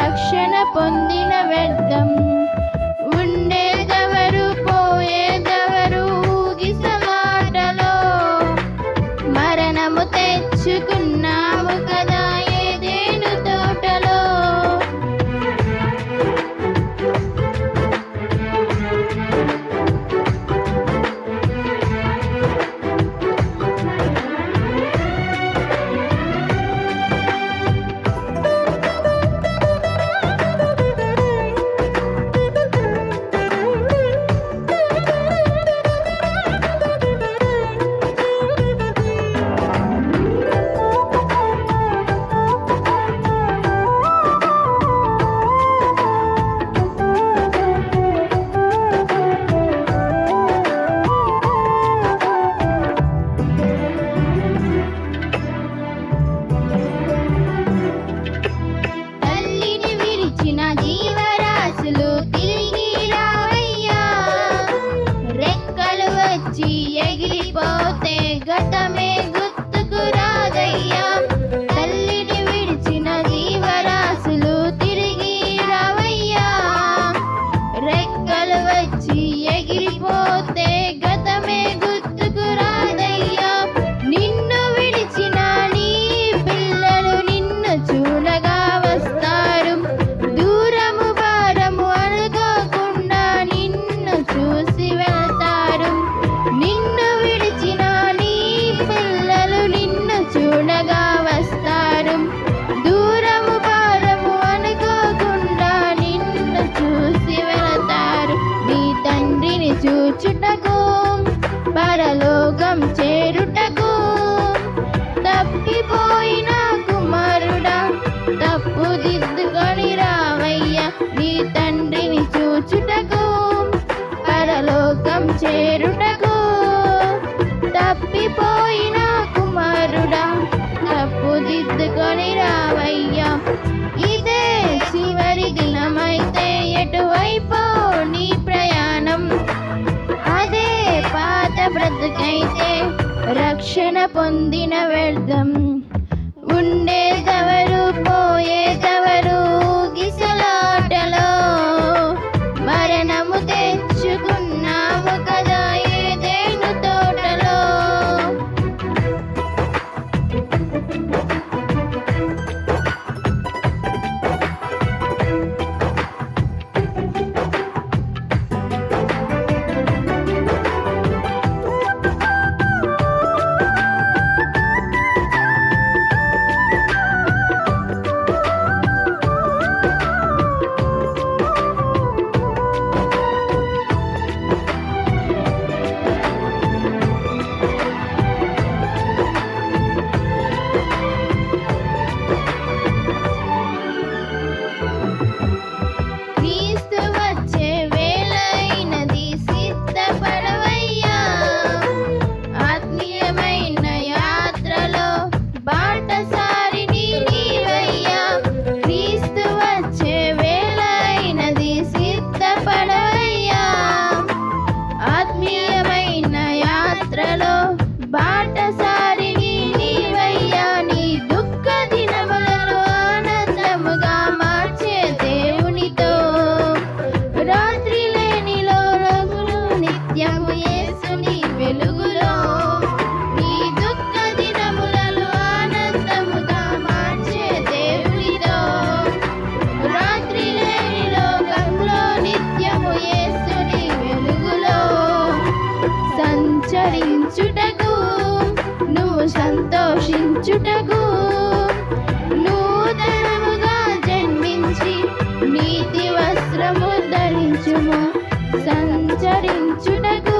రక్షణ పొందిన వ్యర్థం. ఉండేదెవరు పోయేదెవరు ఊగిసలాటలో, మరణము తెచ్చుకున్నాము కదా ఏదెను తోటలో. జీవరాశులు తిరిగి రావయ్యా, రెక్కలు వచ్చి ఎగిరిపోతే గతమే గుర్తుకు రాదయ్యా. తల్లిని విడిచిన జీవరాశులు తిరిగి రావయ్యా, రెక్కలు వచ్చి ఎగిరిపోతే గతమే గుర్తుకు రాదయ్యా. నిన్ను విడిచిన నీ పిల్లలు నిన్ను చూడగా వస్తారు, దూరము భారము అనుకోకుండా నిన్ను చూసి వెళ్తారు. నిన్ను విడిచిన నీ పిల్లలు నిన్ను చూడగా వస్తారు, దూరము భారము అనుకోకుండా నిన్ను చూసి వెళ్తారు. నీ తండ్రిని చూచుటకు పరలోకం చేరుటకు తప్పిపోయిన కుమారుడా తప్పుదిద్దుకొని రావయ్యా. నీ తండ్రిని చూచుటకు పరలోకం చేరుటకు తప్పిపోయిన కుమారుడా తప్పుదిద్దుకొని రావయ్యా. ఇదే చివరి దినమైతే ఎటువైపో నీ ప్రయాణం, అదే పాత బ్రతుకైతే రక్షణ పొందిన వ్యర్థం. ఉండేదెవరు పోయేదెవరు ఊగిసలాటలో, మరణము తెచ్చుకున్నాము కదా ఏదెను తోటలో. క్రీస్తు వచ్చే వేళైనది, సిద్ధపడవయ్యా. ఆత్మీయమైన యాత్రలో బాటసారిని నీవయ్యా. క్రీస్తు వచ్చే వేళైనది, సిద్ధపడవయ్యా. ఆత్మీయమైన యాత్రలో బాటసారిని నీవయ్యా. నీ దుఃఖ దినములను ఆనందముగా మార్చే దేవునితో, రాత్రి లేనిలో రగులు నిత్యము యేసుని వెలుగులో. నీ దుఃఖ దినములను ఆనందముగా మార్చే దేవునితో, రాత్రి లేనిలో రగులో నిత్యము యేసుని వెలుగులో. సంచరించుటకు నువ్వు సంతోషించుటకు, నూతనముగా జన్మించి నీతి వస్త్రము ధరించుము. సంచరించుటకు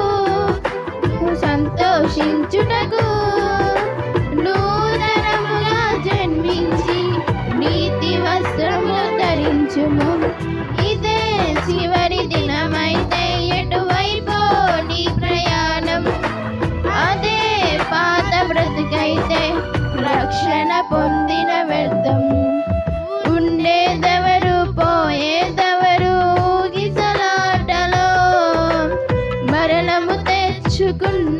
నువ్వు సంతోషించుటకు, నూతనముగా జన్మించి నీతి వస్త్రము ధరించుము. ఇదే చివరి దినమైతే ఎటువైపో నీ ప్రయాణం, అదే పాత బ్రతుకైతే రక్షణ పొందిన వ్యర్థం. ఉండేదెవరు పోయేదెవరు ఊగిసలాటలో, మరణము తెచ్చుకున్న